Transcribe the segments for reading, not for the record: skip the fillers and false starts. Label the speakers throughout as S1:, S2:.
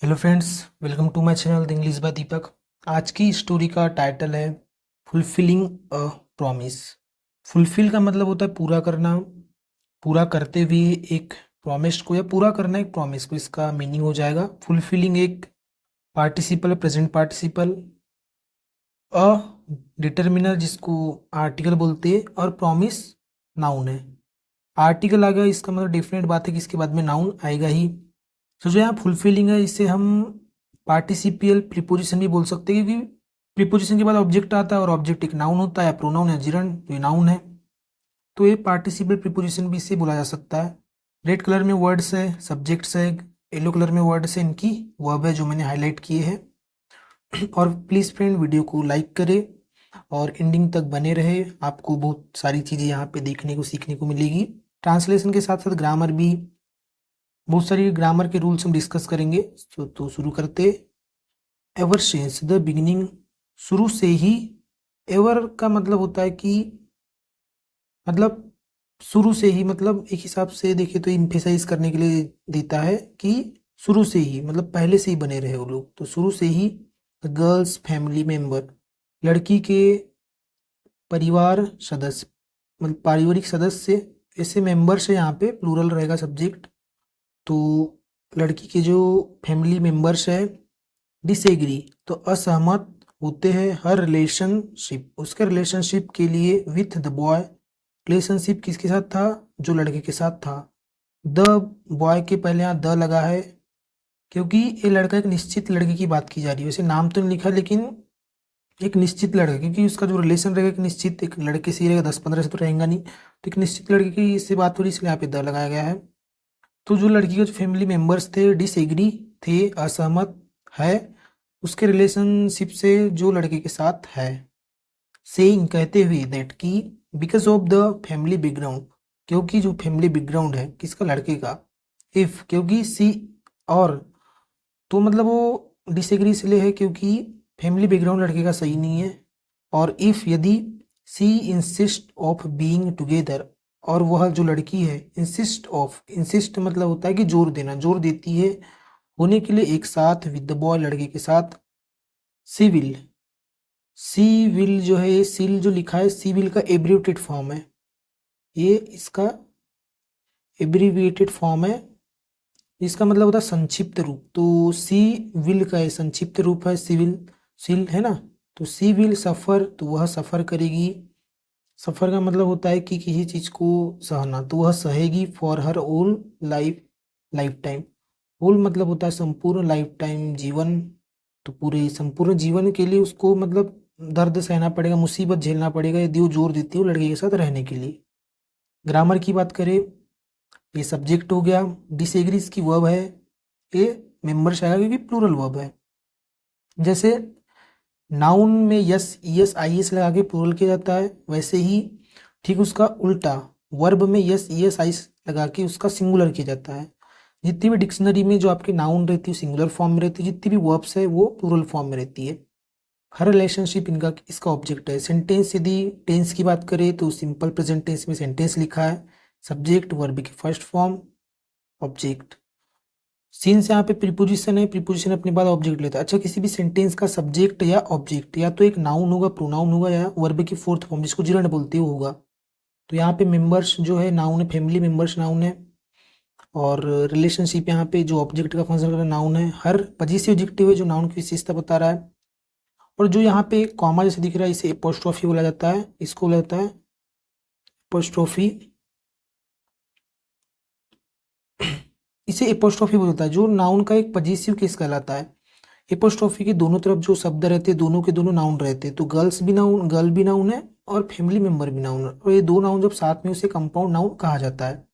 S1: Hello friends, welcome to my channel the English by Deepak. आज की story का title है फुलफिलिंग अ प्रॉमिस। फुलफिल का मतलब होता है पूरा करना, पूरा करते हुए एक प्रॉमिस को या पूरा करना एक प्रॉमिस को, इसका मीनिंग हो जाएगा। फुलफिलिंग एक पार्टिसिपल प्रेजेंट पार्टिसिपल, अ डिटर्मिनर जिसको आर्टिकल बोलते हैं, और प्रॉमिस नाउन है। आर्टिकल आ गया, इसका मतलब डेफिनेट बात है कि इसके बाद में नाउन आएगा ही। तो जो यहाँ फुलफिलिंग है, इसे हम पार्टिसिपियल प्रीपोजिशन भी बोल सकते हैं, क्योंकि प्रीपोजिशन के बाद ऑब्जेक्ट आता है और ऑब्जेक्ट एक नाउन होता है, प्रोनाउन है जिरन, तो ये नाउन है। तो ये पार्टिसिपल प्रीपोजिशन भी इसे बोला जा सकता है। रेड कलर में वर्ड्स है, सब्जेक्ट्स है, येलो कलर में वर्ड्स है, इनकी वर्ब है जो मैंने हाईलाइट किए हैं। और प्लीज़ फ्रेंड, वीडियो को लाइक करें और एंडिंग तक बने रहे, आपको बहुत सारी चीज़ें यहाँ पे देखने को सीखने को मिलेगी। ट्रांसलेशन के साथ साथ ग्रामर भी, बहुत सारी ग्रामर के रूल्स हम डिस्कस करेंगे। तो शुरू करते। एवर सिंस द बिगिनिंग, शुरू से ही। एवर का मतलब होता है कि मतलब शुरू से ही, मतलब एक हिसाब से देखे तो इम्फेसाइज करने के लिए देता है कि शुरू से ही मतलब पहले से ही बने रहे वो लोग। तो शुरू से ही गर्ल्स फैमिली मेंबर, लड़की के परिवार सदस्य, मतलब पारिवारिक सदस्य, ऐसे मेंबर्स है, यहाँ पे प्लूरल रहेगा सब्जेक्ट। तो लड़की के जो फैमिली मेंबर्स है, डिसएग्री तो असहमत होते हैं, हर रिलेशनशिप उसके रिलेशनशिप के लिए, विथ द बॉय, रिलेशनशिप किसके साथ था, जो लड़के के साथ था। द बॉय के पहले यहाँ द लगा है, क्योंकि ये लड़का एक निश्चित लड़के की बात की जा रही है। वैसे नाम तो नहीं लिखा, लेकिन एक निश्चित लड़का, क्योंकि उसका जो रिलेशन रहेगा एक निश्चित, एक लड़के से ही रहेगा, 10-15 से तो रहेगा नहीं। तो एक निश्चित लड़के की से बात हो रही, इसलिए यहाँ पे द लगाया गया है। तो जो लड़की के जो फैमिली मेंबर्स थे, डिसएग्री थे, असहमत है उसके रिलेशनशिप से जो लड़के के साथ है। सेइंग कहते हुए, दैट की, because of the family background, क्योंकि जो फैमिली बैकग्राउंड है किसका, लड़के का। इफ क्योंकि सी, और तो मतलब वो डिसएग्री इसलिए है क्योंकि फैमिली बैकग्राउंड लड़के का सही नहीं है। और इफ यदि, सी इंसिस्ट ऑफ बीइंग टुगेदर, और वह जो लड़की है इंसिस्ट ऑफ, इंसिस्ट मतलब होता है कि जोर देना, जोर देती है होने के लिए एक साथ, विद द बॉय लड़के के साथ। सिविल, सी विल जो है, सिल जो लिखा है, सी विल का एब्रिविएटेड फॉर्म है, ये इसका एब्रिविएटेड फॉर्म है। इसका मतलब होता है संक्षिप्त रूप। तो सी विल का ये संक्षिप्त रूप है, सिविल, सिल है ना। तो सी विल सफ़र, तो वह सफ़र करेगी। सफ़र का मतलब होता है कि किसी चीज़ को सहना, तो वह सहेगी फॉर हर ओल लाइफ, लाइफ टाइम। होल मतलब होता है संपूर्ण, लाइफ टाइम जीवन, तो पूरे संपूर्ण जीवन के लिए उसको मतलब दर्द सहना पड़ेगा, मुसीबत झेलना पड़ेगा, यदि वो जोर देती है वो लड़के के साथ रहने के लिए। ग्रामर की बात करें, ये सब्जेक्ट हो गया, डिसएग्री इसकी वर्ब है, ये मेंबर्स आएगा क्योंकि प्लूरल वर्ब है। जैसे नाउन में यस ईएस आईएस लगा के प्लूरल किया जाता है, वैसे ही ठीक उसका उल्टा वर्ब में यस ईएस आईएस लगा के उसका सिंगुलर किया जाता है। जितनी भी डिक्शनरी में जो आपकी नाउन रहती है सिंगुलर फॉर्म में रहती है, जितनी भी वर्ब्स है वो प्लूरल फॉर्म में रहती है। हर रिलेशनशिप इनका इसका ऑब्जेक्ट है। सेंटेंस, यदि टेंस की बात करें तो सिंपल प्रेजेंट टेंस में सेंटेंस लिखा है, सब्जेक्ट वर्ब की फर्स्ट फॉर्म, ऑब्जेक्ट। सिंस यहाँ पे प्रीपोजिशन है, प्रीपोजिशन अपने बाद ऑब्जेक्ट लेता है। अच्छा, किसी भी सेंटेंस का सब्जेक्ट या ऑब्जेक्ट या तो एक नाउन होगा, प्रोनाउन होगा, या वर्ब की फोर्थ फॉर्म जिसको जिरंड बोलते हो होगा। तो यहाँ पे मेंबर्स जो है नाउन है, फैमिली मेंबर्स नाउन है, और रिलेशनशिप यहाँ पे जो ऑब्जेक्ट का फंक्शन कर रहा है नाउन है। हर पजेसिव एडजेक्टिव है जो नाउन की विशेषता बता रहा है। और जो यहाँ पे कॉमा जैसे दिख रहा है, इसे एपोस्ट्रोफी बोला जाता है, इसको बोला जाता है एपोस्ट्रोफी। इसे एपोस्ट्रोफी बोला जाता है, जो नाउन का एक पजेसिव केस कहलाता है। एपोस्ट्रोफी के दोनों तरफ जो शब्द रहते हैं, दोनों के दोनों नाउन रहते हैं। तो गर्ल्स भी नाउन, गर्ल भी नाउन है, और फैमिली मेंबर भी नाउन है, और ये दो नाउन जब साथ में, उसे कंपाउंड नाउन कहा जाता है।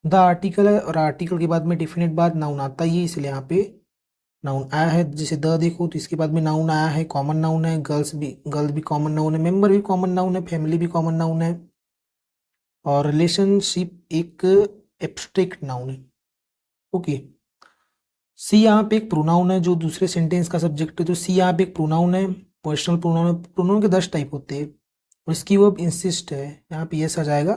S1: द आर्टिकल है, और आर्टिकल के बाद में डेफिनेट बाद नाउन आता ही है, इसलिए यहाँ पे नाउन आया है। जैसे द देखो तो इसके बाद में नाउन आया है, कॉमन नाउन है, गर्ल भी कॉमन नाउन है, मेंबर भी कॉमन नाउन है, फैमिली भी कॉमन नाउन है, और रिलेशनशिप एक एब्स्ट्रैक्ट नाउन है। ओके। सी यहाँ पे एक प्रोनाउन है जो दूसरे सेंटेंस का सब्जेक्ट है। तो सी यहाँ पे एक प्रोनाउन है, पर्सनल प्रोनाउन है। प्रोनाउन के 10 टाइप होते हैं, और इसकी वर्ब इंसिस्ट है, यहाँ पे यस आ जाएगा।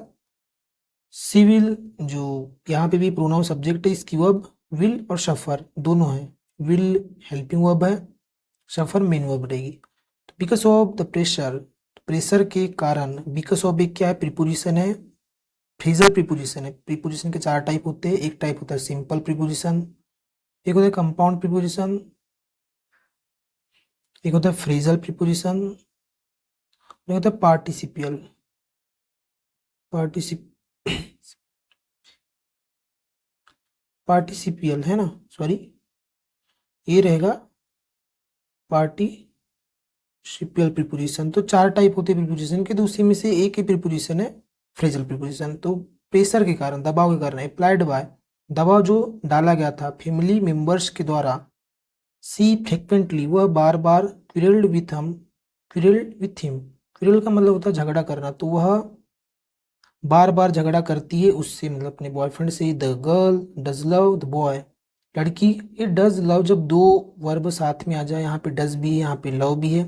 S1: सिविल, जो यहाँ पे भी प्रोनाउन सब्जेक्ट है, इसकी वर्ब विल और सफर दोनों है। विल हेल्पिंग वर्ब है, सफर मेन वर्ब रहेगी। तो because of the pressure, pressure के कारण, बिकॉज ऑफ एक क्या है, प्रीपोजिशन है, फ्रेजल प्रीपोजिशन है। प्रीपोजिशन के चार टाइप होते हैं। एक टाइप होता है सिंपल प्रीपोजिशन, एक होता है कंपाउंड प्रीपोजिशन, एक होता है फ्रेजल प्रीपोजिशन, एक होता है पार्टिसिपियल पार्टिसिप पार्टिसिपियल है ना, सॉरी, ये रहेगा पार्टिसिपियल प्रीपोजिशन। तो चार टाइप होते हैं प्रीपोजिशन के, तो उसी में से एक ही प्रीपोजिशन है फ्रेजल प्रीपोजिशन। तो प्रेशर के कारण, दबाव के कारण, अप्लाइड बाय, दबाव जो डाला गया था फैमिली मेंबर्स के द्वारा, सी फ्रिक्वेंटली, वह बार बार, क्विरल्ड विथ हम, क्विरल्ड विथ हिम, क्विरल का मतलब होता है झगड़ा करना, तो वह बार बार झगड़ा करती है उससे, मतलब अपने बॉयफ्रेंड से। The girl does love the boy, लड़की, ये डज लव, जब दो वर्ब साथ में आ जाए, यहाँ पे डज भी है, यहाँ पे लव भी है,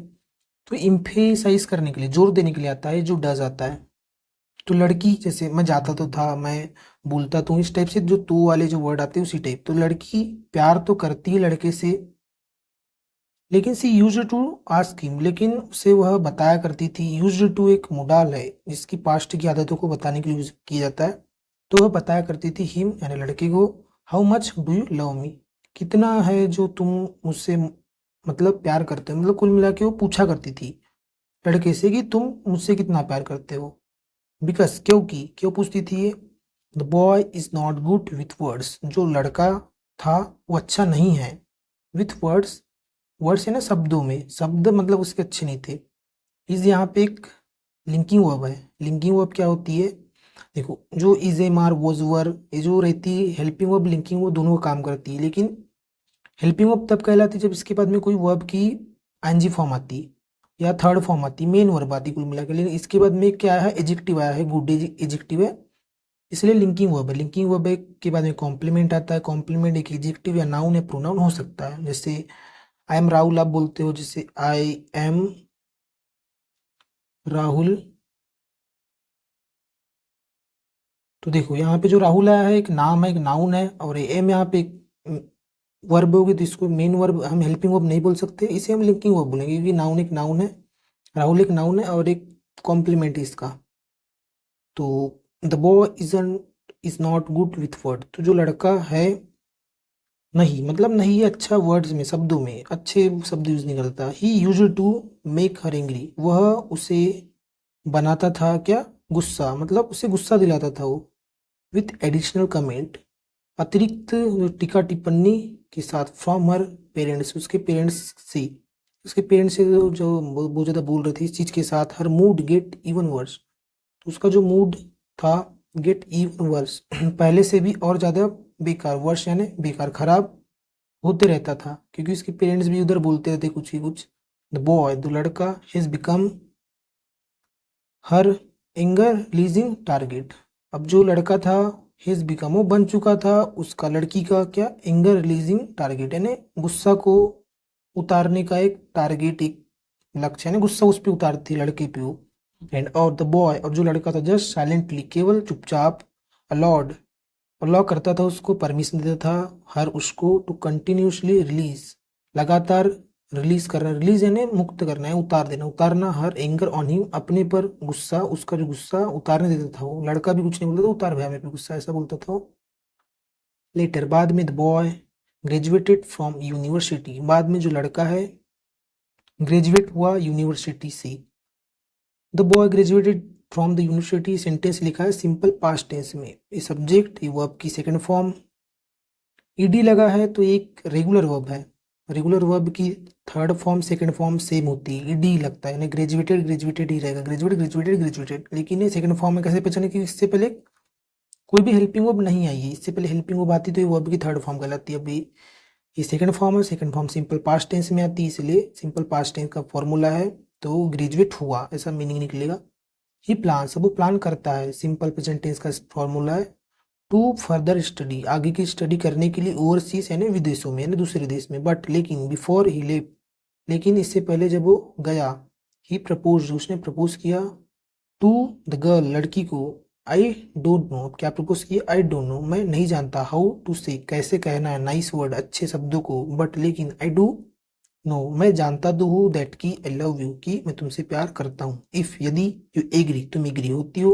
S1: तो इम्फेसाइज करने के लिए, जोर देने के लिए आता है जो डज आता है। तो लड़की, जैसे मैं जाता तो था, मैं बोलता तो हूँ, इस टाइप से जो तो वाले जो वर्ड आते हैं उसी टाइप। तो लड़की प्यार तो करती है लड़के से, लेकिन सी यूज टू आस्क हिम, लेकिन उसे वह बताया करती थी। यूज टू एक मोडाल है जिसकी पास्ट की आदतों को बताने के लिए यूज किया जाता है। तो वह बताया करती थी हिम यानी लड़के को, how much do you love me, कितना है जो तुम मुझसे मतलब प्यार करते हो, मतलब कुल मिला के वो पूछा करती थी लड़के से कि तुम मुझसे कितना प्यार करते हो। बिकॉज, क्योंकि, क्यों पूछती थी ये, the boy is not good with words, जो लड़का था वो अच्छा नहीं है विथ वर्ड्स, वर्ड्स है ना शब्दों में, शब्द मतलब उसके अच्छे नहीं थे। इज यहाँ पे एक लिंकिंग वर्ब है। लिंकिंग वर्ब क्या होती है, देखो, जो is am are was were, ये जो रहती है हेल्पिंग वर्ब लिंकिंग वर्ब दोनों का काम करती है। लेकिन हेल्पिंग वर्ब तब कहलाती है जब इसके बाद में कोई वर्ब की आईएनजी फॉर्म आती या थर्ड फॉर्म आती, मेन वर्ब आती कुल मिला के। लेकिन इसके बाद में क्या है, एजेक्टिव आया है, गुड एजेक्टिव है, इसलिए लिंकिंग वर्ब है। लिंकिंग वर्ब के बाद में कॉम्प्लीमेंट आता है। कॉम्प्लीमेंट एक एजेक्टिव या नाउन या प्रोनाउन हो सकता है। जैसे आई एम राहुल आप बोलते हो, जैसे आई एम राहुल। तो देखो यहाँ पे जो राहुल आया है एक नाम है, एक नाउन है, और एम यहाँ पे एक वर्ब होगी, तो इसको मेन वर्ब हम हेल्पिंग वर्ब नहीं बोल सकते, इसे हम लिंकिंग वर्ब बोलेंगे, क्योंकि नाउन एक नाउन है, राहुल एक नाउन है और एक कॉम्प्लीमेंट है इसका। तो the boy is not good with word, तो जो लड़का है नहीं, मतलब नहीं है अच्छा वर्ड्स में, शब्दों में अच्छे शब्द यूज नहीं करता। He use to make her angry, वह उसे बनाता था क्या, गुस्सा, मतलब उसे गुस्सा दिलाता था वो, विथ एडिशनल कमेंट, अतिरिक्त टीका टिप्पणी के साथ, फ्रॉम हर पेरेंट्स, उसके पेरेंट्स से, उसके पेरेंट्स से जो बहुत ज़्यादा बोल रहे थे इस चीज़ के साथ। हर मूड गेट इवन वर्स, तो उसका जो मूड था गेट इवन वर्स, पहले से भी और ज़्यादा बेकार, वर्ष यानी बेकार, खराब होते रहता था, क्योंकि उसके पेरेंट्स भी उधर बोलते रहते कुछ ही कुछ। द बॉय, द लड़का, has become her anger leasing target, अब जो लड़का था हिज बिकम, वो बन चुका था उसका, लड़की का क्या, एंगर रिलीजिंग टारगेट, यानी गुस्सा को उतारने का एक टारगेट, एक लक्ष्य, यानी गुस्सा उस पर उतारती थी लड़के पे वो। एंड और द बॉय, और जो लड़का था, जस्ट साइलेंटली, केवल चुपचाप, अलॉड, अलाउ करता था उसको, परमिशन देता था हर उसको, टू कंटिन्यूसली रिलीज, लगातार रिलीज करना, रिलीज यानी मुक्त करना है, उतार देना, उतारना, हर एंगर ऑन हिम, अपने पर गुस्सा, उसका जो गुस्सा उतारने देता था वो। लड़का भी कुछ नहीं बोलता था, उतार भैया मेरे पे गुस्सा, ऐसा बोलता था वो। लेटर, बाद में, the boy graduated from university, बाद में जो लड़का है ग्रेजुएट हुआ यूनिवर्सिटी से। The boy graduated from the university, sentence लिखा है सिंपल पास्ट टेंस में, ये सब्जेक्ट, ये वर्ब की सेकंड फॉर्म, ईडी लगा है तो एक रेगुलर वर्ब है। रेगुलर वर्ब की third form second form same होती है, ईडी लगता है, यानी ग्रेजुएटेड ग्रेजुएटेड ही रहेगा, ग्रेजुएट ग्रेजुएटेड ग्रेजुएटेड। लेकिन ये सेकंड फॉर्म में कैसे पहचाने कि इससे पहले कोई भी हेल्पिंग वर्ब नहीं आई है, इससे पहले हेल्पिंग वर्ब आती तो ये वर्ब की थर्ड फॉर्म कहलाती है। अभी ये सेकंड फॉर्म है, second form simple past tense में आती है, इसलिए सिंपल पास्ट टेंस का फॉर्मूला है, तो ग्रेजुएट हुआ ऐसा मीनिंग निकलेगा। ही प्लान, सब वो प्लान करता है, सिंपल प्रेजेंट टेंस का फॉर्मूला है, टू फर्दर स्टडी, आगे की स्टडी करने के लिए, ओवरसीज यानी विदेशों में, यानी दूसरे देश में। बट लेकिन, बिफोर ही लेफ्ट, लेकिन इससे पहले जब वो गया, ही प्रपोज, उसने प्रपोज किया, टू द गर्ल, लड़की को, आई डोंट नो, क्या प्रपोज किए, आई डोंट नो मैं नहीं जानता, हाउ टू से कैसे कहना है, नाइस वर्ड अच्छे शब्दों को, बट लेकिन, आई डू नो मैं जानता तो हूँ, दैट की आई लव यू कि मैं तुमसे प्यार करता हूँ, इफ यदि, यू एग्री तुम एग्री होती हो,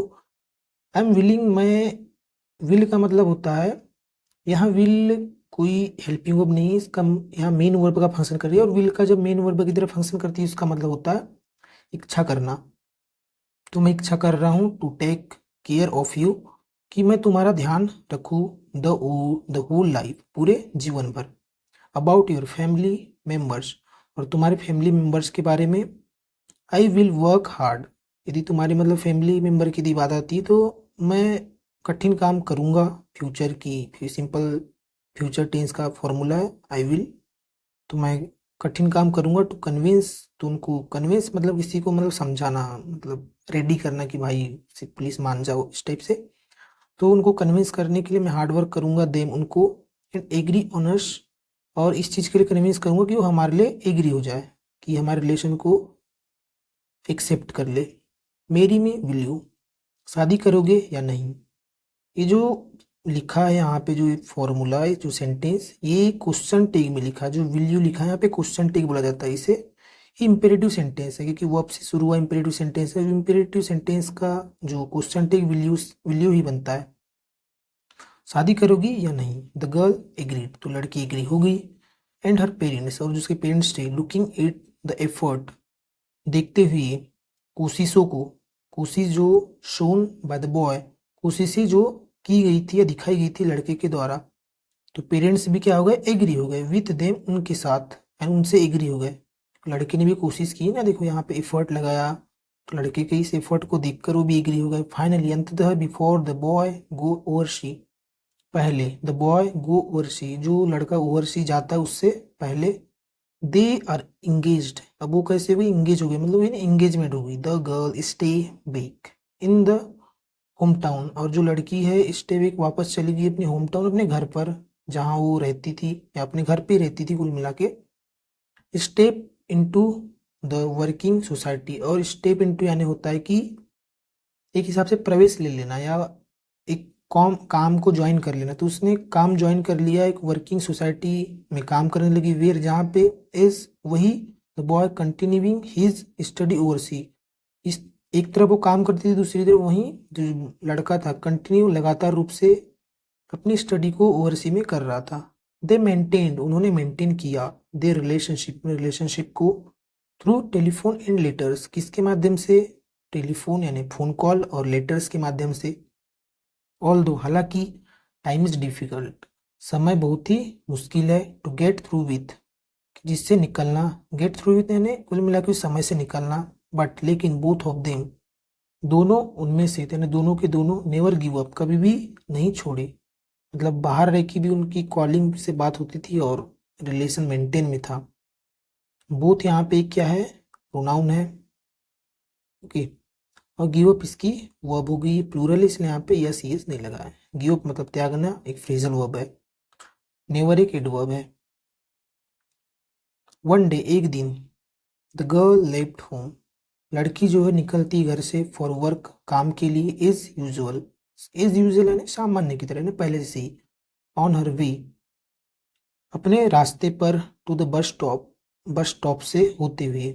S1: आई एम विलिंग मैं, विल का मतलब होता है, यहाँ विल कोई हेल्पिंग वर्ब नहीं है, इसका यहाँ मेन वर्ब का फंक्शन कर रही है, और विल का जब मेन वर्ब की तरह फंक्शन करती है उसका मतलब होता है इच्छा करना। तो मैं इच्छा कर रहा हूँ to take care of you, कि मैं तुम्हारा ध्यान रखूँ, द होल लाइफ पूरे जीवन भर, अबाउट योर फैमिली मेम्बर्स और तुम्हारे फैमिली मेम्बर्स के बारे में, आई विल वर्क हार्ड, यदि तुम्हारी मतलब फैमिली मेम्बर की यदि बात आती है तो मैं कठिन काम करूँगा, फ्यूचर की सिंपल फ्यूचर टेंस का फॉर्मूला है आई विल, तो मैं कठिन काम करूँगा टू कन्विंस, तो उनको कन्विंस मतलब किसी को मतलब समझाना, मतलब रेडी करना कि भाई प्लीज़ मान जाओ इस टाइप से, तो उनको कन्विंस करने के लिए मैं हार्ड वर्क करूँगा, देम उनको, एंड एग्री ऑनर्स, और इस चीज़ के लिए कन्विंस करूँगा कि वो हमारे लिए एग्री हो जाए, कि हमारे रिलेशन को एक्सेप्ट कर ले। मेरी में विल यू, शादी करोगे या नहीं, ये जो लिखा है यहाँ पे, जो फॉर्मूला है, जो सेंटेंस, ये क्वेश्चन टैग में लिखा है, जो विल यू लिखा है यहाँ पे क्वेश्चन टैग बोला जाता है इसे, ये इंपेरेटिव सेंटेंस है क्योंकि वर्ब से शुरू हुआ इंपेरेटिव सेंटेंस है, इंपेरेटिव सेंटेंस का जो क्वेश्चन टैग विल यू ही बनता है। शादी करोगी या नहीं, द गर्ल एग्रीड, तो लड़की एग्री हो गई, एंड हर पेरेंट्स, और जो उसके पेरेंट्स थे, लुकिंग एट द एफर्ट, देखते हुए कोशिशों को, कोशिश जो शोन बाय द बॉय, कोशिशें जो की गई थी या दिखाई गई थी लड़के के द्वारा, तो पेरेंट्स भी क्या हो गए, एग्री हो गए, विथ देम उनके साथ, एंड उनसे एग्री हो गए, लड़के ने भी कोशिश की ना, देखो यहाँ पे एफर्ट लगाया, तो लड़के के इस एफर्ट को देखकर वो भी एग्री हो गए, फाइनली अंततः before the boy go oversee, पहले द बॉय गो ओवरसी, जो लड़का ओवरसी जाता है उससे पहले, दे आर इंगेज्ड, अब वो कैसे हुई, इंगेज हो गए, मतलब ये इंगेजमेंट हो गई, the girl stay back in the home town, और जो लड़की है स्टे बैक वापस चली गई अपने होम टाउन, अपने घर पर जहाँ वो रहती थी, या अपने घर पे रहती थी कुल मिला के, step into the working society, और स्टेप इनटू यानी होता है कि एक हिसाब से प्रवेश ले लेना, या एक काम को ज्वाइन कर लेना, तो उसने काम ज्वाइन कर लिया, एक वर्किंग सोसाइटी में काम करने लगी, वेयर जहाँ पे, इज वही, the boy continuing his study oversee, इस एक तरफ वो काम करती थी, दूसरी तरफ वहीं जो लड़का था कंटिन्यू लगातार रूप से अपनी स्टडी को ओवरसी में कर रहा था, दे मेंटेन्ड, उन्होंने मेंटेन किया, दे रिलेशनशिप में रिलेशनशिप को, थ्रू टेलीफोन एंड लेटर्स, किसके माध्यम से, टेलीफोन यानी फोन कॉल और लेटर्स के माध्यम से, ऑल दो हालांकि, टाइम इज डिफिकल्ट, समय बहुत ही मुश्किल है, टू गेट थ्रू विथ, जिससे निकलना, गेट थ्रू विथ यानी कुल मिला के समय से निकलना, बट लेकिन बोथ ऑफ देम, दोनों उनमें से, यानी दोनों के दोनों, नेवर गिव अप, कभी भी नहीं छोड़े, मतलब बाहर रह के भी उनकी कॉलिंग से बात होती थी और रिलेशन मेंटेन में था। बोथ यहाँ पे क्या है, प्रोनाउन है, ओके, और गिव अप इसकी वर्ब हो गई, प्लूरल इसलिए यहाँ पे यस यस नहीं लगा है, गिव अप मतलब त्यागना, एक फ्रेजल वर्ब है, नेवर एक एडवर्ब है। वन डे एक दिन, द गर्ल लेफ्ट होम, लड़की जो है निकलती घर से, फॉर वर्क काम के लिए, इज यूजुअल यानी सामान्य की तरह यानी पहले से ही, ऑन हर वे अपने रास्ते पर, टू द बस स्टॉप से होते हुए,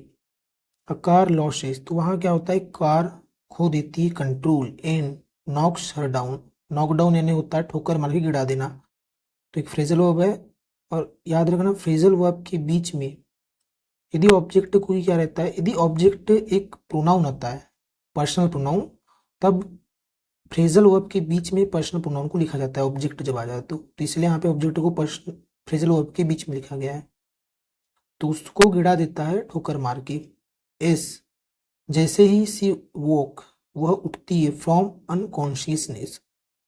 S1: अ कार लॉसेस, तो वहाँ क्या होता है, कार खो देती है control, and knocks her down, knock down यानी होता है ठोकर मार के गिरा देना, तो एक फ्रेजल वर्ब है, और याद रखना फ्रेजल वर्ब के बीच में यदि ऑब्जेक्ट कोई क्या रहता है, यदि ऑब्जेक्ट एक प्रोनाउन होता है, पर्सनल प्रोनाउन, तब फ्रेजल वर्ब के बीच में पर्सनल प्रोनाउन को लिखा जाता है, ऑब्जेक्ट जब आ जाए तो इसलिए यहाँ पे ऑब्जेक्ट को फ्रेजल वर्ब के बीच में लिखा गया है, तो उसको गिरा देता है ठोकर मार के, एस जैसे ही सी वॉक, वह उठती है, फ्रॉम अनकॉन्शियसनेस,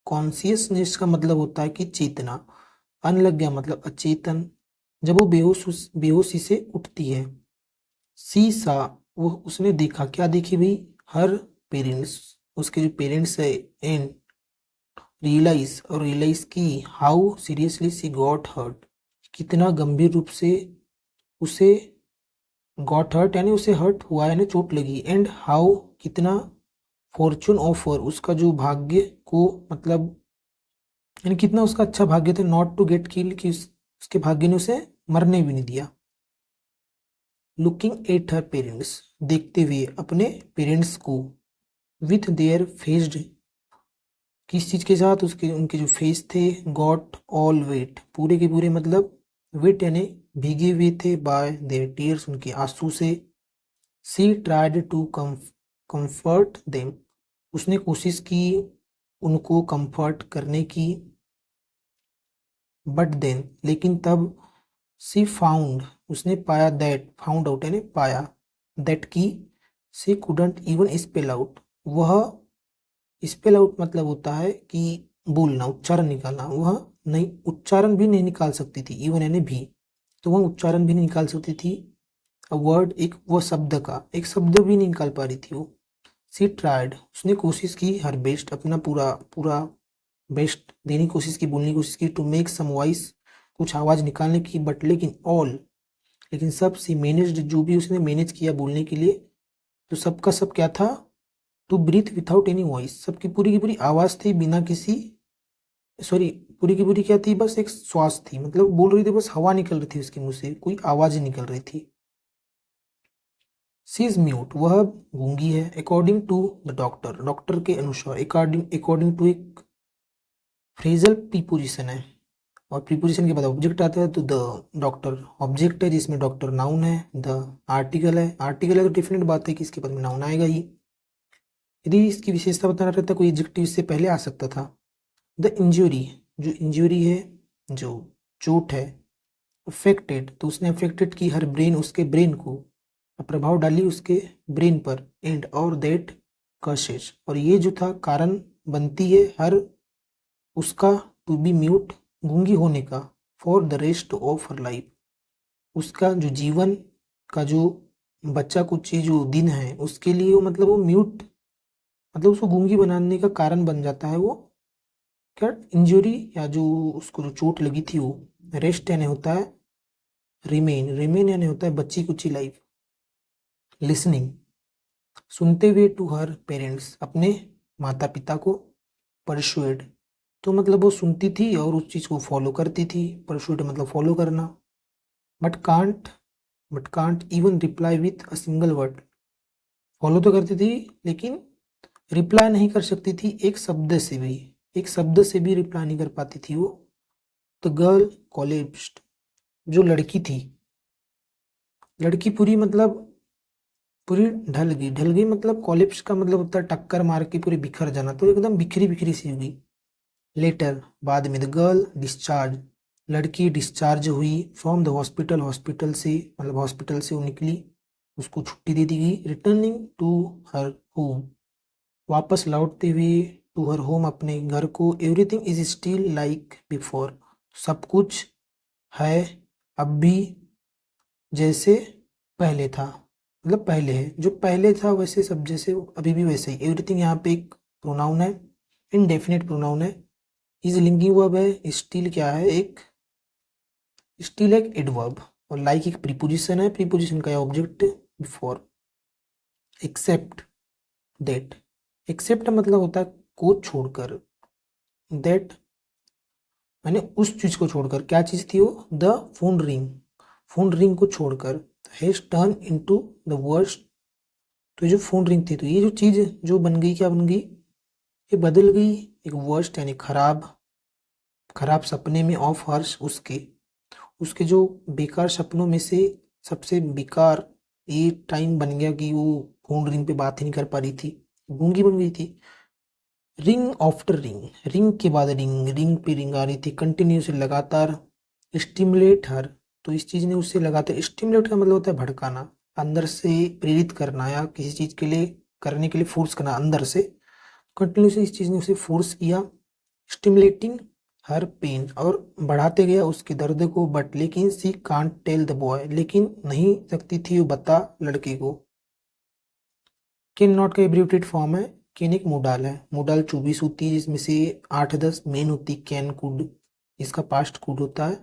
S1: कॉन्शियसनेस का मतलब होता है कि चेतना, अन लग गया मतलब अचेतन, जब वो बेहोशी से उठती है, सी सा वो उसने देखा, क्या देखी भाई, हर पेरेंट्स, उसके जो पेरेंट्स है, एंड रियलाइज की, how seriously she got hurt, कितना गंभीर रूप से उसे, गॉट हर्ट यानी उसे हर्ट हुआ यानी चोट लगी, एंड हाउ कितना, फॉर्चून ऑफर, उसका जो भाग्य को मतलब यानी कितना उसका अच्छा भाग्य था, नॉट टू गेट किल, कि उसके भाग्य ने उसे मरने भी नहीं दिया। लुकिंग एट हर पेरेंट्स, देखते हुए अपने पेरेंट्स को, विथ देयर फेस्ड, किस चीज के साथ, उसके उनके जो फेस थे, गॉट ऑल वेट, पूरे के पूरे मतलब वेट यानी भीगे हुए थे, बाय देयर टीयर्स, उनके आंसू से। सी ट्राइड टू कंफर्ट देम, उसने कोशिश की उनको कंफर्ट करने की। बट देन, लेकिन तब, सी फाउंड, उसने पाया, दैट, फाउंड आउट यानी पाया, दैट की, सी कुडंट इवन स्पेल आउट, वह, स्पेल आउट मतलब होता है कि बोलना, उच्चारण निकालना, वह नहीं, उच्चारण भी नहीं निकाल सकती थी, इवन यानी भी, तो वह उच्चारण भी नहीं निकाल सकती थी। अ वर्ड, एक वह शब्द का एक शब्द भी नहीं निकाल पा रही थी वो। सी ट्राइड, उसने कोशिश की, हर बेस्ट, अपना पूरा पूरा बेस्ट देने की कोशिश की, बोलने की कोशिश की, टू मेक सम वॉइस, कुछ आवाज निकालने की, बट लेकिन ऑल, लेकिन सब, सी मैनेज्ड, जो भी उसने मैनेज किया बोलने के लिए, तो सबका सब क्या था, to breathe without any voice, सबकी पूरी की पूरी आवाज थी बिना किसी, सॉरी, पूरी की पूरी क्या थी, बस एक श्वास थी, मतलब बोल रही थी, बस हवा निकल रही थी उसके मुंह से, कोई आवाज ही निकल रही थी। सी इज म्यूट, वह गूंगी है, according to the doctor, doctor के अनुसार, अकॉर्डिंग अकॉर्डिंग टू एक फ्रेजल प्रीपोजिशन है, और प्रीपोजिशन के बाद ऑब्जेक्ट आता है, तो द डॉक्टर ऑब्जेक्ट है, जिसमें डॉक्टर नाउन है, द आर्टिकल है, आर्टिकल है तो डेफिनेट बात है कि इसके बाद में नाउन आएगा ही। यदि इसकी विशेषता बताना रहता, कोई एडजेक्टिव इससे पहले आ सकता था। द इंजरी, जो इंजरी है, जो चोट है, अफेक्टेड, तो उसने अफेक्टेड की हर ब्रेन, उसके ब्रेन को, प्रभाव डाली उसके ब्रेन पर, एंड और दैट कॉसेज, और ये जो था कारण बनती है हर उसका, टू बी म्यूट, गूंगी होने का, for the rest of her life, उसका जो जीवन का जो बच्चा कुछ जो दिन है उसके लिए वो, मतलब वो म्यूट, मतलब उसको गूंगी बनाने का कारण बन जाता है वो, क्या, इंजरी, या जो उसको जो चोट लगी थी वो। रेस्ट यानी होता है रिमेन, रिमेन यानी होता है बच्ची कुची लाइफ। लिसनिंग, सुनते हुए, टू हर पेरेंट्स, अपने माता पिता को। परसुएड, तो मतलब वो सुनती थी और उस चीज़ को फॉलो करती थी, परसुएड मतलब फॉलो करना। But can't, but can't even reply with a single word, follow तो करती थी लेकिन रिप्लाई नहीं कर सकती थी एक शब्द से भी, एक शब्द से भी रिप्लाई नहीं कर पाती थी वो। द गर्ल कोलेप्स्ड, जो लड़की थी, लड़की पूरी मतलब पूरी ढल गई, ढल गई मतलब कोलेप्स का मतलब होता है टक्कर मार के पूरी बिखर जाना, तो एकदम बिखरी बिखरी सी हुई। लेटर, बाद में, द गर्ल डिस्चार्ज, लड़की डिस्चार्ज हुई, फ्रॉम द हॉस्पिटल, हॉस्पिटल से मतलब हॉस्पिटल से वो निकली, उसको छुट्टी दे दी गई। रिटर्निंग टू हर होम, वापस लौटते हुए, टू हर होम, अपने घर को। Everything is still like before, सब कुछ है अब भी जैसे पहले था, मतलब पहले है, जो पहले था वैसे सब जैसे अभी भी वैसे ही। एवरीथिंग यहाँ पे एक प्रोनाउन है, इनडेफिनेट प्रोनाउन है। इज लिंकिंग वर्ब है। स्टिल क्या है, एक स्टिल एक एडवर्ब, और लाइक एक प्रीपोजिशन है, प्रीपोजिशन का object before. Except that, except मतलब होता है को छोड़कर, दैट मैंने उस चीज को छोड़कर, क्या चीज थी वो, the phone ring, phone ring को छोड़कर, has turn into the worst, तो ये जो फोन रिंग थी, तो ये जो चीज जो बन गई, क्या बन गई, ये बदल गई एक वर्स्ट यानी खराब, खराब सपने में, ऑफ हर्ष, उसके, उसके जो बेकार सपनों में से सबसे बेकार ये टाइम बन गया कि वो फोन रिंग पे बात ही नहीं कर पा रही थी, गूंगी बन गई थी। रिंग आफ्टर रिंग, रिंग के बाद रिंग, रिंग पे रिंग आ रही थी कंटिन्यूसली लगातार। स्टिमुलेट हर, तो इस चीज ने उससे लगातार, स्टिमुलेट का मतलब होता है भड़काना, अंदर से प्रेरित करना या किसी चीज के लिए करने के लिए फोर्स करना अंदर से, कंटिन्यूसली इस चीज ने उसे फोर्स किया। स्टिमुलेटिंग हर पेन, और बढ़ाते गया उसके दर्द को। बट लेकिन सी कांट टेल द बॉय, लेकिन नहीं सकती थी वो बता लड़के को। कैन नॉट का एब्रिविएटेड फॉर्म है। कैन एक मोडाल है, मोडाल 24 होती है जिसमें से 8-10 मेन होती है। कैन, कुड, इसका पास्ट कुड होता है।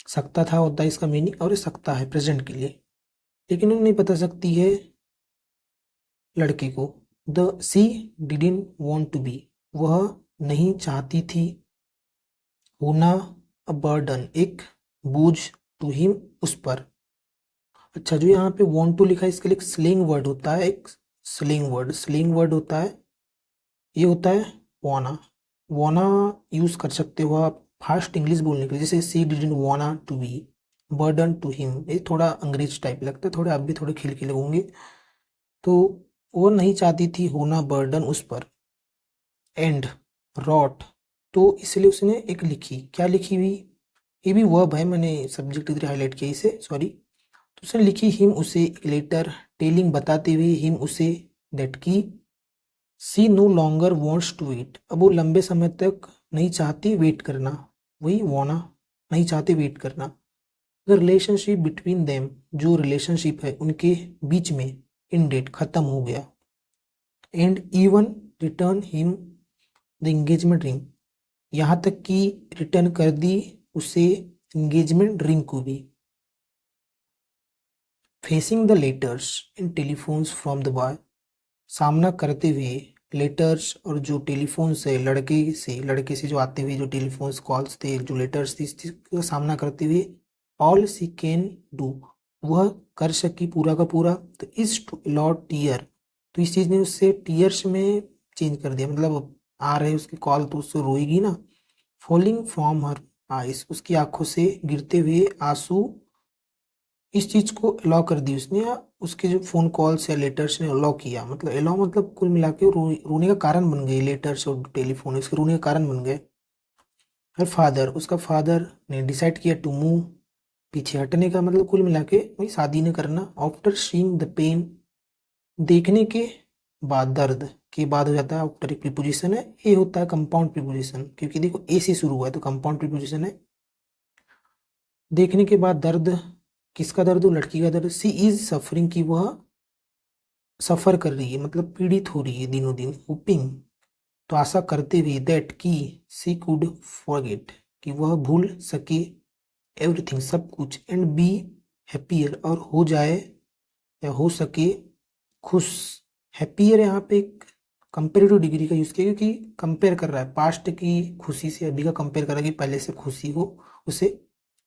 S1: सकता था होता है इसका मीनिंग, और ये सकता है प्रेजेंट के लिए, लेकिन वो नहीं बता सकती है लड़के को। The she didn't want to be, वह नहीं चाहती थी होना अ बर्डन, एक बोझ टू हिम, उस पर। अच्छा, जो यहाँ पे वांट टू लिखा है इसके लिए एक स्लैंग वर्ड होता है, एक स्लैंग वर्ड होता है, ये होता है वाना। वाना यूज कर सकते हो आप फास्ट इंग्लिश बोलने के लिए, जैसे she didn't wanna to be burden to him, ये थोड़ा अंग्रेज टाइप लगता है, थोड़े आप भी थोड़े खिलखिले होंगे। तो वो नहीं चाहती थी होना बर्डन उस पर। एंड रॉट, तो इसलिए उसने एक लिखी, क्या लिखी हुई, ये भी वर्ब है, मैंने सब्जेक्ट इधर हाईलाइट किया इसे, सॉरी। तो उसने लिखी हिम उसे, लेटर टेलिंग बताते हुए हिम उसे, दैट की she no longer wants to wait, अब वो लंबे समय तक नहीं चाहती वेट करना, वही वाना, नहीं चाहती वेट करना। द रिलेशनशिप बिटवीन देम, जो रिलेशनशिप है उनके बीच में, इन डेट खत्म हो गया। And even return him the engagement ring, यहाँ तक कि रिटर्न कर दी उसे एंगेजमेंट रिंग को भी। Facing the letters in telephones from the boy, सामना करते हुए लेटर्स और जो टेलीफोन से लड़के से जो आते हुए जो टेलीफोन्स कॉल्स थे, जो लेटर्स थी, इस चीज़ का सामना करते हुए ऑल सी कैन डू, वह कर सकी पूरा का पूरा। तो इस टू लॉट टीयर, तो इस चीज़ ने उससे टीयर्स में चेंज कर दिया, मतलब आ रहे उसकी कॉल तो उससे रोएगी ना। फॉलिंग फ्रॉम हर आइस, उसकी आंखों से गिरते हुए आंसू, इस चीज़ को अलाउ कर दी उसने, या उसके जो फ़ोन कॉल्स या लेटर्स ने अलाउ किया, मतलब अलाउ मतलब कुल मिला के रोने का कारण बन गए, लेटर्स और टेलीफोन इसके रोने का कारण बन गए। हर फादर, उसका फादर ने डिसाइड किया टू मूव, पीछे हटने का, मतलब कुल मिला के वही शादी न करना। आफ्टर सीइंग द पेन, देखने के बाद, दर्द के बाद हो जाता है आफ्टर, एक प्रीपोजिशन है, ये होता है कंपाउंड प्रीपोजिशन, क्योंकि देखो ए से शुरू हुआ है तो कंपाउंड प्रीपोजिशन है। देखने के बाद दर्द, किसका दर्द, लड़की का दर्द। सी इज सफरिंग, की वह सफर कर रही है, मतलब पीड़ित हो रही है दिनों दिन। होपिंग, तो आशा करते हुए, दैट की सी कुड फॉरगेट, कि वह भूल सके एवरीथिंग, सब कुछ। एंड बी हैप्पियर, और हो जाए या हो सके खुश। हैप्पियर यहाँ पे एक कंपेरेटिव डिग्री का यूज किया, क्योंकि कंपेयर कर रहा है पास्ट की खुशी से अभी का कंपेयर कर रहा है कि पहले से खुशी हो उसे,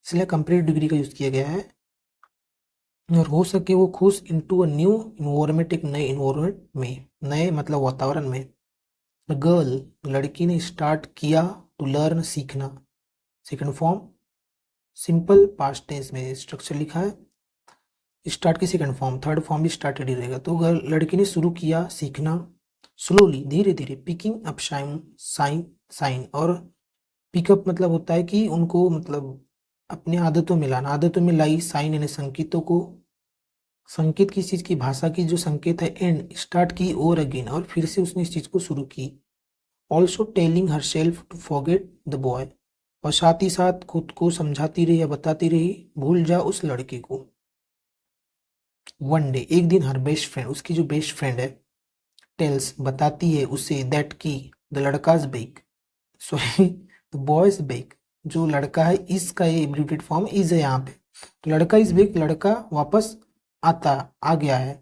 S1: इसलिए कंपेरेटिव डिग्री का यूज किया गया है। और हो सके वो खुश इनटू अ न्यू इन्वायरमेंट, एक नए इन्वायरमेंट में, नए मतलब वातावरण में। गर्ल, लड़की ने स्टार्ट किया टू लर्न, सीखना। Second form simple past tense में स्ट्रक्चर लिखा है, स्टार्ट की सेकंड फॉर्म, थर्ड फॉर्म भी स्टार्टेड ही रहेगा। तो गर्ल, लड़की ने शुरू किया सीखना, स्लोली धीरे धीरे, पिकिंग अप साइन साइन, और पिकअप मतलब होता है कि उनको मतलब अपनी आदतों में लाना, आदतों में लाई साइन यानी संकेतों को, संकेत किस चीज़ की, भाषा की जो संकेत है। एंड स्टार्ट की और अगेन, और फिर से उसने इस चीज़ को शुरू की। Also telling herself to forget the boy, और साथ ही साथ खुद को समझाती रही या बताती रही भूल जा उस लड़के को। वन डे, एक दिन, हर बेस्ट फ्रेंड, उसकी जो बेस्ट फ्रेंड है, टेल्स बताती है उसे, दैट की द लड़काज back, sorry the boys back, जो लड़का है, इसका ये एब्रिविएटेड फॉर्म इज है यहाँ पे। तो लड़का इज बेक, लड़का वापस आ गया है।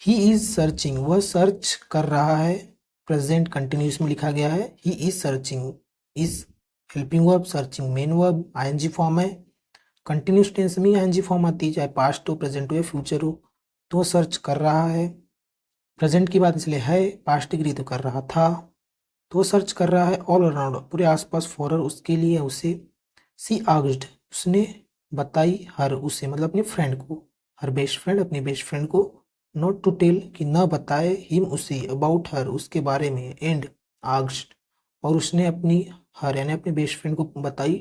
S1: ही इज सर्चिंग, वह सर्च कर रहा है, प्रेजेंट कंटिन्यूस में लिखा गया है। He is searching, is helping verb, searching main verb, ING form है। कंटिन्यूस टेंस में आईएनजी फॉर्म आती है, चाहे पास्ट हो, प्रेजेंट हो या फ्यूचर हो। तो वह सर्च कर रहा है, प्रेजेंट की बात इसलिए है, पास्ट डिग्री तो कर रहा था। तो वो सर्च कर रहा है ऑल अराउंड, पूरे आसपास, फॉर उसके लिए, उसे। सी आस्क्ड, उसने बताई हर, उसे मतलब अपनी फ्रेंड को, हर बेस्ट फ्रेंड, अपनी बेस्ट फ्रेंड को, नॉट टू टेल, कि न बताए, हिम उसे, अबाउट हर, उसके बारे में। एंड आस्क्ड, और उसने अपनी हर यानी अपने बेस्ट फ्रेंड को बताई,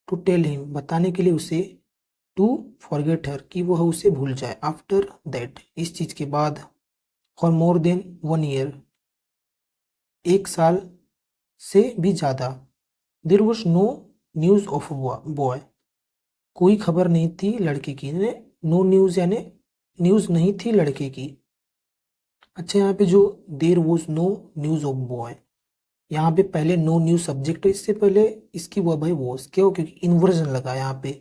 S1: टू टेल हिम, बताने के लिए उसे, टू फॉरगेट हर, कि वह उसे भूल जाए। आफ्टर दैट, इस चीज़ के बाद, for more than one year, एक साल से भी ज़्यादा। There was no news of boy, कोई खबर नहीं थी लड़के की, नो न्यूज़ यानी न्यूज़ नहीं थी लड़के की। अच्छा, यहाँ पे जो there was no news of boy, यहाँ पे पहले नो न्यूज़ सब्जेक्ट है, इससे पहले इसकी वर्ब है वॉज, क्यों, क्योंकि इन्वर्जन लगा यहाँ पे,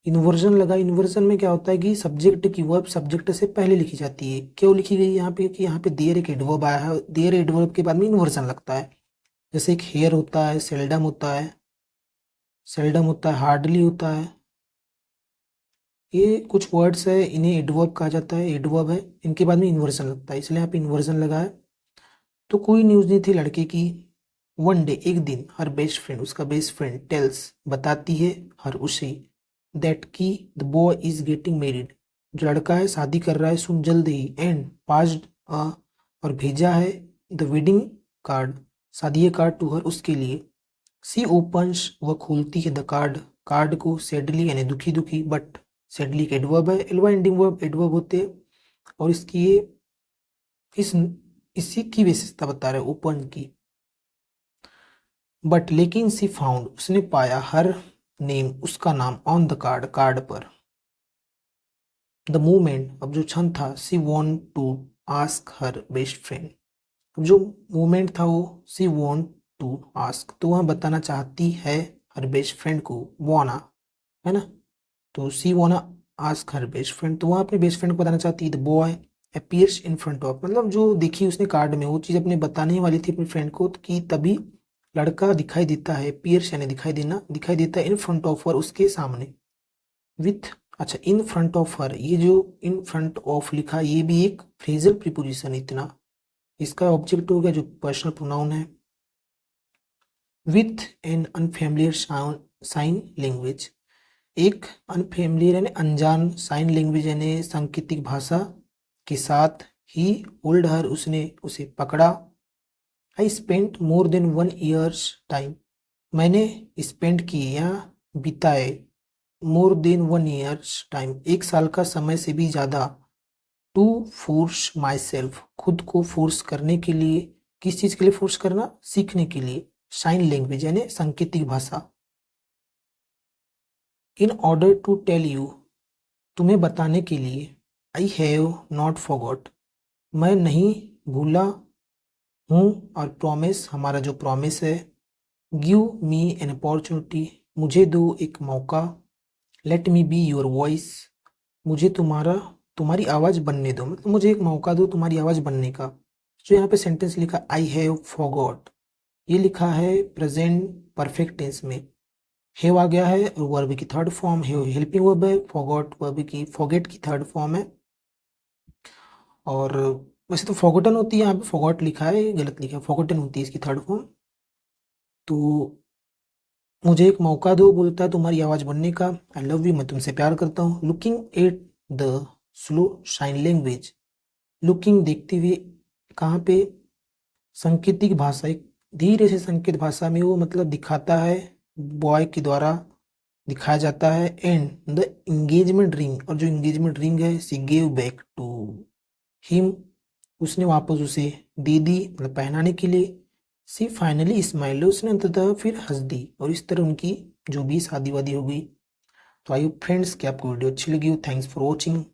S1: इन्वर्जन लगा। इन्वर्जन में क्या होता है कि सब्जेक्ट की वर्ब सब्जेक्ट से पहले लिखी जाती है। क्यों लिखी गई यहाँ पे कि यहाँ पे देयर एक एडवर्ब आया है, देयर एडवर्ब के बाद में इन्वर्जन लगता है। जैसे एक हेयर होता है, सेल्डम होता है, सेल्डम होता है, हार्डली होता है। ये कुछ वर्ड्स है, इन्हें एडवर्ब कहा जाता है, एडवर्ब है, इनके बाद में इन्वर्जन लगता है, इसलिए यहाँ पे इन्वर्जन लगा है। तो कोई न्यूज़ नहीं थी लड़के की। वन डे, एक दिन, हर बेस्ट फ्रेंड, उसका बेस्ट फ्रेंड, टेल्स, बताती है, हर उसे, दैट की the boy is getting married, जो लड़का है शादी कर रहा है सुन जल्द ही, एंड पास्ड अ, और भेजा है, द वेडिंग कार्ड, शादी कार्ड, टू हर, उसके लिए। सी ओपन्स, वह खोलती है, द कार्ड, कार्ड को, सैडली यानी दुखी दुखी, बट सैडली एक एडवर्ब है, एलवा एंडिंग वर्ब एडवर्ब होते हैं, और इसकी ये इस इसी की विशेषता बता रहे ओपन की। बट लेकिन सी फाउंड, उसने पाया, हर नेम, उसका नाम, ऑन द कार्ड, कार्ड पर। द मोमेंट, अब जो क्षण था, she want to ask her best friend, अब जो मोमेंट था वो सी वॉन्ट टू आस्क, तो वह बताना चाहती है हर बेस्ट फ्रेंड को, वाना, है ना, तो सी वाना आस्क हर बेस्ट फ्रेंड, तो वह अपने बेस्ट फ्रेंड को बताना चाहती है। The boy appears in front of, मतलब जो देखी उसने कार्ड में वो चीज़ अपने बताने वाली थी अपने फ्रेंड को, कि तभी लड़का दिखाई देता है, पियर्स यानी दिखाई देना, दिखाई देता है, इन फ्रंट ऑफ हर, उसके सामने, विथ, अच्छा, इन फ्रंट ऑफ हर, ये जो इन फ्रंट ऑफ लिखा, ये भी एक फ्रेजल प्रीपोजिशन, इतना, इसका ऑब्जेक्ट हो गया जो पर्सनल प्रोनाउन है। With an unfamiliar sign language, एक अनफेमिलियर यानी अनजान, साइन लैंग्वेज यानी सांकेतिक भाषा के साथ, ही होल्ड हर, उसने उसे पकड़ा। I spent more than 1 years time, मैंने स्पेंड किए या बिताए, मोर देन 1 ईयर्स टाइम, 1 साल का समय से भी ज़्यादा, टू फोर्स माई सेल्फ, खुद को फोर्स करने के लिए, किस चीज़ के लिए फोर्स करना, सीखने के लिए, साइन लैंग्वेज यानी सांकेतिक भाषा। In order to tell you, तुम्हें बताने के लिए, आई हैव नॉट फॉरगॉट, मैं नहीं भूला हूँ, और प्रॉमिस, हमारा जो प्रॉमिस है, गिव मी एन अपॉर्चुनिटी, मुझे दो एक मौका, let me be your voice, मुझे तुम्हारी आवाज़ बनने दो, मतलब मुझे एक मौका दो तुम्हारी आवाज़ बनने का। जो यहाँ पे सेंटेंस लिखा आई हैव फॉरगॉट, ये लिखा है प्रेजेंट परफेक्ट टेंस में, हैव आ गया है, और वर्ब की थर्ड फॉर्म है, हेल्पिंग वर्ब है, फॉरगॉट वर्ब की, फॉरगेट की थर्ड फॉर्म है। और वैसे तो फॉरगॉटन होती है, यहाँ पे फॉरगॉट लिखा है, गलत लिखा है, फॉरगॉटन होती है इसकी थर्ड फॉर्म। तो मुझे एक मौका दो, बोलता है तुम्हारी आवाज़ बनने का, आई लव यू, मैं तुमसे प्यार करता हूँ, looking at the slow sign language, looking देखते हुए, कहाँ पे, सांकेतिक भाषा, एक धीरे से संकेत भाषा में वो मतलब दिखाता है, बॉय के द्वारा दिखाया जाता है, एंड द एंगेजमेंट रिंग, और जो एंगेजमेंट रिंग है, she gave back to him, उसने वापस उसे दे दी, मतलब पहनाने के लिए। सी फाइनली स्माइल, उसने अंततः फिर हंस दी, और इस तरह उनकी जो भी शादी वादी हो गई। तो आई होप फ्रेंड्स कि आपको वीडियो अच्छी लगी हो। Thanks for watching.